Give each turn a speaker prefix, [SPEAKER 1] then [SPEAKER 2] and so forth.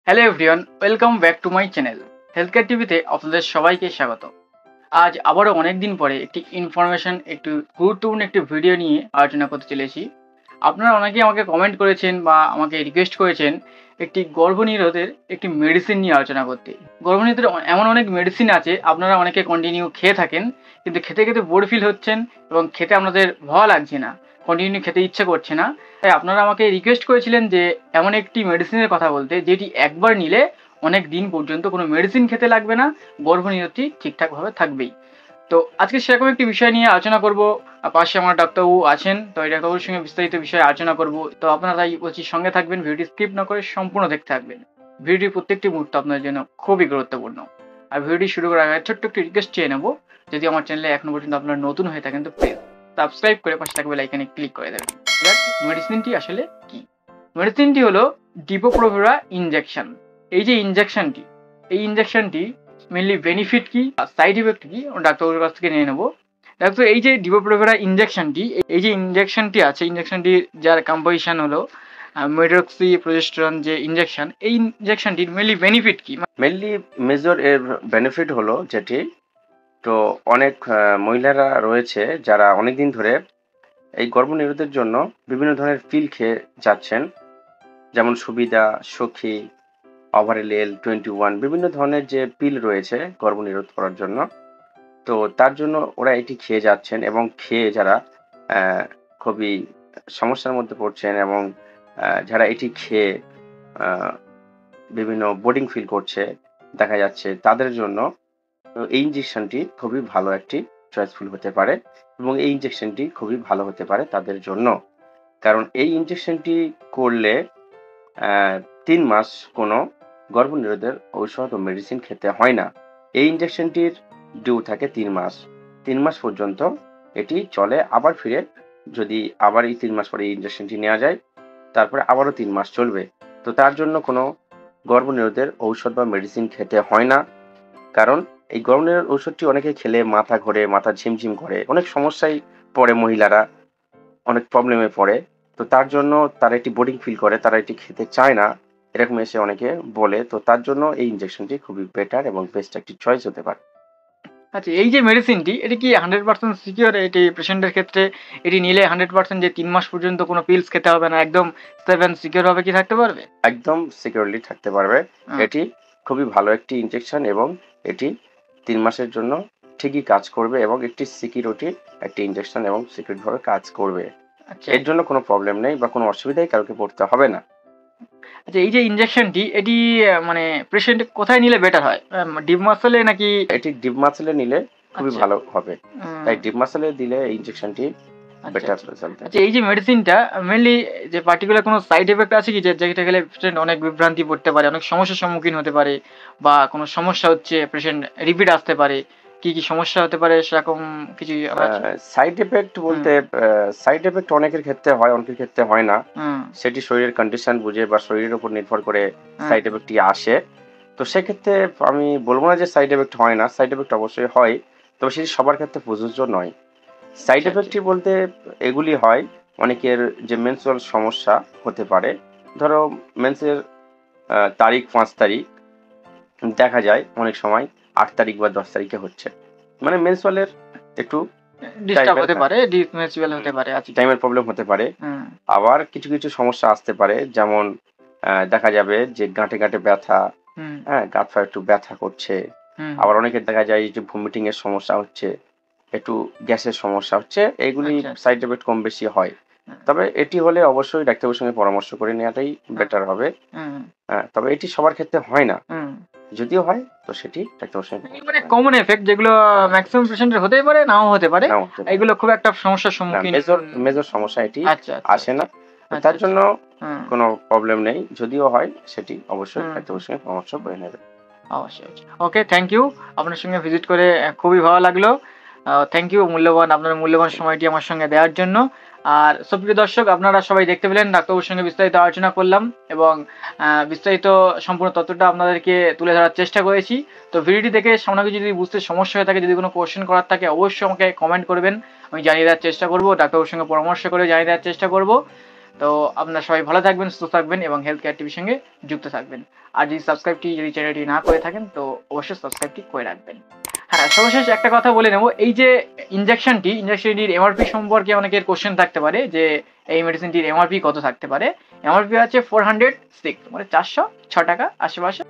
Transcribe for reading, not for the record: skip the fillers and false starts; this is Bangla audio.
[SPEAKER 1] Hello everyone, welcome back to my channel health care টিভিতে আপনাদের সবাইকে স্বাগত। আজ আবারও অনেক দিন পরে একটি ইনফরমেশন, একটু গুরুত্বপূর্ণ একটি ভিডিও নিয়ে আলোচনা করতে চলেছি। আপনারা অনেকেই আমাকে কমেন্ট করেছেন বা আমাকে রিকোয়েস্ট করেছেন একটি গর্ভনিরোধের একটি মেডিসিন নিয়ে আলোচনা করতে। গর্ভনিরোধের এমন অনেক মেডিসিন আছে, আপনারা অনেকে কন্টিনিউ খেয়ে থাকেন, কিন্তু খেতে খেতে বোর ফিল হচ্ছেন এবং খেতে আপনাদের ভালো লাগছে না, কন্টিনিউ খেতে ইচ্ছা করছে না। তাই আপনারা আমাকে রিকোয়েস্ট করেছিলেন যে এমন একটি মেডিসিনের কথা বলতে, যেটি একবার নিলে অনেক দিন পর্যন্ত কোনো মেডিসিন খেতে লাগবে না, গর্ভনিরোধটি ঠিকঠাকভাবে থাকবেই। তো আজকে সেরকম একটি বিষয় নিয়ে আলোচনা করব। পাশে আমার ডাক্তারবাবু আছেন, তো এই ডাক্তারবাবুর সঙ্গে বিস্তারিত বিষয়ে আলোচনা করব। তো আপনারা তাই বলছি সঙ্গে থাকবেন, ভিডিওটি স্কিপ না করে সম্পূর্ণ দেখতে থাকবেন। ভিডিওটির প্রত্যেকটি মুহূর্ত আপনাদের জন্য খুবই গুরুত্বপূর্ণ। আর ভিডিওটি শুরু করার আগে ছোট্ট একটি রিকোয়েস্ট চেয়ে নেবো, যদি আমার চ্যানেলে এখনো পর্যন্ত আপনারা নতুন হয়ে থাকেন তো প্লিজ সাবস্ক্রাইব করে পাশে থাকবে লাইকনে ক্লিক করে দেবেন। মেডিসিনটি আসলে কি? মেডিসিনটি হলো ডিপো-প্রোভেরা ইনজেকশন। এই যে ইনজেকশনটি, এই ইনজেকশনটি মেনলি বেনিফিট কি, সাইড ইফেক্ট কি, ডাক্তারের কাছ থেকে নিয়ে নেবো। ডাক্তার, এই যে ডিপো-প্রোভেরা ইনজেকশনটি, এই যে ইনজেকশনটি আছে, ইনজেকশনটি যার কম্পোজিশন হলো মেডক্সি প্রোজেস্টেরন যে ইনজেকশন, এই ইনজেকশনটির মেনলি বেনিফিট কি?
[SPEAKER 2] মেনলি মেজর এর বেনিফিট হলো যেটি, তো অনেক মহিলারা রয়েছে যারা অনেকদিন ধরে এই গর্ভনিরোধের জন্য বিভিন্ন ধরনের পিল খেয়ে যাচ্ছেন, যেমন সুবিধা, সখী, ওভারেল 21, বিভিন্ন ধরনের যে পিল রয়েছে গর্ভনিরোধ করার জন্য। তো তার জন্য ওরা এটি খেয়ে যাচ্ছেন এবং খেয়ে যারা খুবই সমস্যার মধ্যে পড়ছেন এবং যারা এটি খেয়ে বিভিন্ন বোর্ডিং ফিল করছে দেখা যাচ্ছে, তাদের জন্য এই ইনজেকশনটি খুবই ভালো একটি চয়েসফুল হতে পারে এবং এই ইনজেকশনটি খুবই ভালো হতে পারে তাদের জন্য। কারণ এই ইনজেকশনটি করলে 3 মাস কোনো গর্ভনিরোধের ঔষধ ও মেডিসিন খেতে হয় না। এই ইনজেকশনটির ডিউ থাকে 3 মাস। 3 মাস পর্যন্ত এটি চলে, আবার ফিরে যদি আবার এই 3 মাস পরে এই ইনজেকশনটি নেওয়া যায়, তারপরে আবারও 3 মাস চলবে। তো তার জন্য কোনো গর্ভনিরোধের ঔষধ বা মেডিসিন খেতে হয় না। কারণ এই গর্ভনিরোধ ঔষধটি অনেকে খেলে মাথা ঘোরে, মাথা ঝিমঝিম করে, অনেক সমস্যায় পড়ে মহিলারা, অনেক প্রবলেমে পড়ে। তো তার জন্য তারা একটি বোরিং ফিল করে, তারা এটি খেতে চায় না, এরকম এসে অনেকে বলে। তো তার জন্য এই ইনজেকশনটি খুবই বেটার এবং বেস্ট একটি চয়েস হতে পারে।
[SPEAKER 1] আচ্ছা, এই যে মেডিসিনটি, এটি কি 100% সিকিউর? এটি পেশেন্টের ক্ষেত্রে এটি নিলে 100% যে 3 মাস পর্যন্ত কোনো পিলস খেতে হবে না, একদম 7 সিকিউর ভাবে কি থাকতে পারবে?
[SPEAKER 2] একদম সিকিউরলি থাকতে পারবে। এটি খুবই ভালো একটি ইনজেকশন এবং এটি 3 মাসের জন্য ঠিকই কাজ করবে এবং একটি সিকিউরিটি একটি ইনজেকশন এবং সিকিউর ভাবে কাজ করবে।
[SPEAKER 1] আচ্ছা,
[SPEAKER 2] এর জন্য কোনো প্রবলেম নেই বা কোনো অসুবিধাই কাউকে পড়তে হবে না।
[SPEAKER 1] আচ্ছা, এই যে ইনজেকশনটি, এটি মানে পেশেন্ট কোথায় নিলে বেটার হয়? ডিপ মাসলে নাকি?
[SPEAKER 2] এটি ডিপ মাসেলে নিলে খুবই
[SPEAKER 1] আচ্ছা,
[SPEAKER 2] ভালো হবে। তাই ডিপ মাসেলে দিলে এই ইনজেকশনটি
[SPEAKER 1] আচ্ছা,
[SPEAKER 2] বেটার
[SPEAKER 1] আচ্ছা।
[SPEAKER 2] রেজাল্ট দেয়।
[SPEAKER 1] আচ্ছা, এই যে মেডিসিনটা মেনলি যে পার্টিকুলার কোনো সাইড এফেক্ট আছে কি, যেটা খেলে পেশেন্ট অনেক বিভ্রান্তি পড়তে পারে, অনেক সমস্যার সম্মুখীন হতে পারে, বা কোনো সমস্যা হচ্ছে পেশেন্ট রিপিট আসতে পারে, কি কি সমস্যা হতে পারে সেরকম কিছু আছে?
[SPEAKER 2] সাইড এফেক্ট বলতে সাইড এফেক্ট অনেকের ক্ষেত্রে হয়, অনেকের ক্ষেত্রে হয় না। সেটি শরীরের কন্ডিশন বুঝে বা শরীরের উপর নির্ভর করে সাইড এফেক্টটি আসে। তো সেক্ষেত্রে আমি বলবো না যে সাইড এফেক্ট হয় না, সাইড এফেক্ট অবশ্যই হয়, তবে সেটি সবার ক্ষেত্রে প্রযোজ্য নয়। সাইড এফেক্টটি বলতে এগুলি হয়, অনেকের যে মেন্সুরাল সমস্যা হতে পারে, ধরো মেন্সের তারিখ 5 তারিখ, দেখা যায় অনেক সময় 8 তারিখ বা 10 তারিখে হচ্ছে, মানে মেন্সুরালের একটু
[SPEAKER 1] ডিস্টার্ব হতে পারে, ডিসমেচুয়াল হতে পারে। আচ্ছা,
[SPEAKER 2] টাইমের প্রবলেম হতে পারে। আবার কিছু কিছু সমস্যা আসতে পারে, যেমন দেখা যাবে যে গাঁটে গাঁটে ব্যথা, হ্যাঁ, গা হাত একটু ব্যথা করছে। আবার অনেকের দেখা যায় যে ভমিটিং এর সমস্যা হচ্ছে, একটু গ্যাসের সমস্যা হচ্ছে, এইগুলি সাইড এফেক্ট কম বেশি হয়। তবে এটি হলে অবশ্যই ডাক্তারের সঙ্গে পরামর্শ করে নেওয়াটাই বেটার হবে। হ্যাঁ, তবে এটি সবার ক্ষেত্রে হয় না, যদিও হয় তো সেটি ডাক্তারের সঙ্গে
[SPEAKER 1] মানে কমন এফেক্ট যেগুলো ম্যাক্সিমাম পেশেন্টের হতেই পারে, নাও হতে পারে, এগুলো খুব একটা সমস্যার সম্মুখীন,
[SPEAKER 2] মেজর সমস্যা এটি
[SPEAKER 1] আচ্ছা
[SPEAKER 2] আসে না। তার জন্য কোনো প্রবলেম নেই, যদিও হয় সেটি অবশ্যই ডাক্তারের সঙ্গে পরামর্শ করে নেবে।
[SPEAKER 1] অবশ্যই। ওকে, থ্যাংক ইউ। আপনার সঙ্গে ভিজিট করে খুবই ভালো লাগলো। থ্যাংক ইউ আপনার মূল্যবান সময়টি আমার সঙ্গে দেওয়ার জন্য। আর সুপ্রিয় দর্শক, আপনারা সবাই দেখতে পেলেন, ডাক্তারবাবুর সঙ্গে বিস্তারিত আলোচনা করলাম এবং বিস্তারিত সম্পূর্ণ তথ্যটা আপনাদেরকে তুলে ধরার চেষ্টা করেছি। তো ভিডিওটি দেখে সামনে যদি বুঝতে সমস্যা হয়ে থাকে, যদি কোনো কোয়েশ্চেন করার থাকে, অবশ্যই আমাকে কমেন্ট করবেন, আমি জানিয়ে দেওয়ার চেষ্টা করবো, ডাক্তারবাবুর সঙ্গে পরামর্শ করে জানিয়ে দেওয়ার চেষ্টা করবো। তো আপনারা সবাই ভালো থাকবেন, সুস্থ থাকবেন এবং হেলথ কেয়ার টিভির সঙ্গে যুক্ত থাকবেন। আর যদি চ্যানেলটি না করে থাকেন তো অবশ্যই সাবস্ক্রাইবটি করে রাখবেন। হ্যাঁ, সর্বশেষ একটা কথা বলে নেব, এই যে ইনজেকশনটির এমআরপি সম্পর্কে অনেকের কোশ্চেন থাকতে পারে যে এই মেডিসিনটির এমআরপি কত থাকতে পারে। এমআরপি আছে 406, মানে 406 টাকা আশেপাশে।